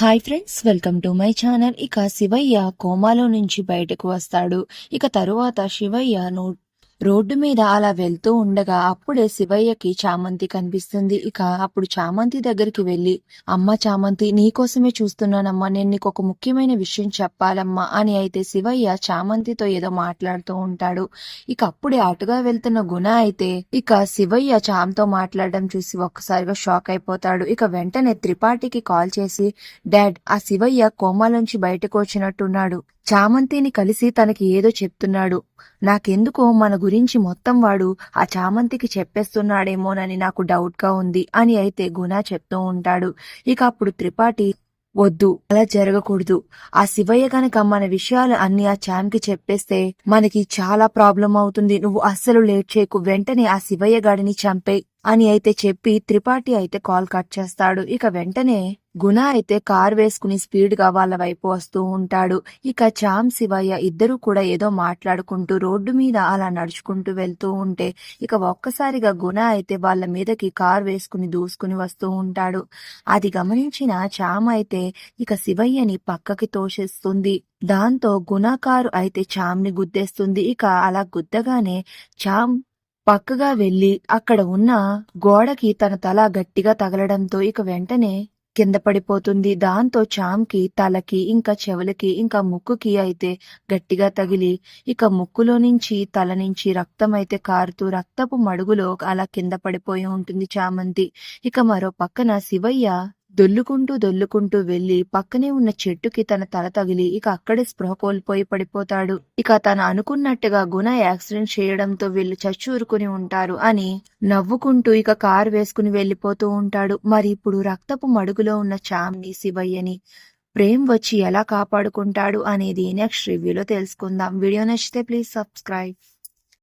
Hi friends, welcome to my channel. ఇక శివయ్య కోమాలో నుంచి బయటకు వస్తాడు. ఇక తరువాత శివయ్య రోడ్డు మీద అలా వెళ్తూ ఉండగా అప్పుడే శివయ్యకి చామంతి కనిపిస్తుంది. ఇక అప్పుడు చామంతి దగ్గరికి వెళ్ళి, అమ్మ చామంతి, నీకోసమే చూస్తున్నానమ్మా, నేను నీకు ఒక ముఖ్యమైన విషయం చెప్పాలమ్మా అని అయితే శివయ్య చామంతితో ఏదో మాట్లాడుతూ ఉంటాడు. ఇక అప్పుడే అటుగా వెళ్తున్న గుణ అయితే ఇక శివయ్య చామ్తో మాట్లాడడం చూసి ఒక్కసారిగా షాక్ అయిపోతాడు. ఇక వెంటనే త్రిపాఠికి కాల్ చేసి, డాడ్, ఆ శివయ్య కోమాలోంచి బయటకు వచ్చినట్టున్నాడు, చామంతిని కలిసి తనకి ఏదో చెప్తున్నాడు, నాకెందుకో మన గురించి మొత్తం వాడు ఆ చామంతికి చెప్పేస్తున్నాడేమోనని నాకు డౌట్ గా ఉంది అని అయితే గుణ చెప్తూ ఉంటాడు. ఇక అప్పుడు త్రిపాఠి, వద్దు, అలా జరగకూడదు, ఆ శివయ్య గనక మన విషయాలు అన్ని ఆ చామ్కి చెప్పేస్తే మనకి చాలా ప్రాబ్లం అవుతుంది, నువ్వు అస్సలు లేట్ చేయకు, వెంటనే ఆ శివయ్య గాడిని చంపేయ్ అని అయితే చెప్పి త్రిపాఠి అయితే కాల్ కట్ చేస్తాడు. ఇక వెంటనే గుణ అయితే కార్ వేసుకుని స్పీడ్ గా వాళ్ళ వైపు వస్తూ ఉంటాడు. ఇక చామ్ శివయ్య ఇద్దరు కూడా ఏదో మాట్లాడుకుంటూ రోడ్డు మీద అలా నడుచుకుంటూ వెళ్తూ ఉంటే ఇక ఒక్కసారిగా గుణ అయితే వాళ్ళ మీదకి కార్ వేసుకుని దూసుకుని వస్తూ ఉంటాడు. అది గమనించిన చామ్ అయితే ఇక శివయ్యని పక్కకి తోసేస్తుంది. దాంతో గుణ కారు అయితే చామ్ ని గుద్దేస్తుంది. ఇక అలా గుద్దగానే చామ్ పక్కగా వెళ్లి అక్కడ ఉన్న గోడకి తన తల గట్టిగా తగలడంతో ఇక వెంటనే కింద పడిపోతుంది. దాంతో చామ్కి తలకి ఇంకా చెవులకి ఇంకా ముక్కుకి అయితే గట్టిగా తగిలి ఇక ముక్కులో నుంచి తల నుంచి రక్తం అయితే కారుతూ రక్తపు మడుగులో అలా కింద పడిపోయి ఉంటుంది చామంతి. ఇక మరో పక్కన శివయ్య దొల్లుకుంటూ వెళ్లి పక్కనే ఉన్న చెట్టుకి తన తల తగిలి ఇక అక్కడే స్పృహ కోల్పోయి పడిపోతాడు. ఇక తను అనుకున్నట్టుగా గుణ యాక్సిడెంట్ చేయడంతో వీళ్ళు చచ్చూరుకుని ఉంటారు అని నవ్వుకుంటూ ఇక కారు వేసుకుని వెళ్లిపోతూ ఉంటాడు. మరి ఇప్పుడు రక్తపు మడుగులో ఉన్న చామ్ని శివయ్యని ప్రేమ్ వచ్చి ఎలా కాపాడుకుంటాడు అనేది నెక్స్ట్ రివ్యూలో తెలుసుకుందాం. వీడియో నచ్చితే ప్లీజ్ సబ్స్క్రైబ్.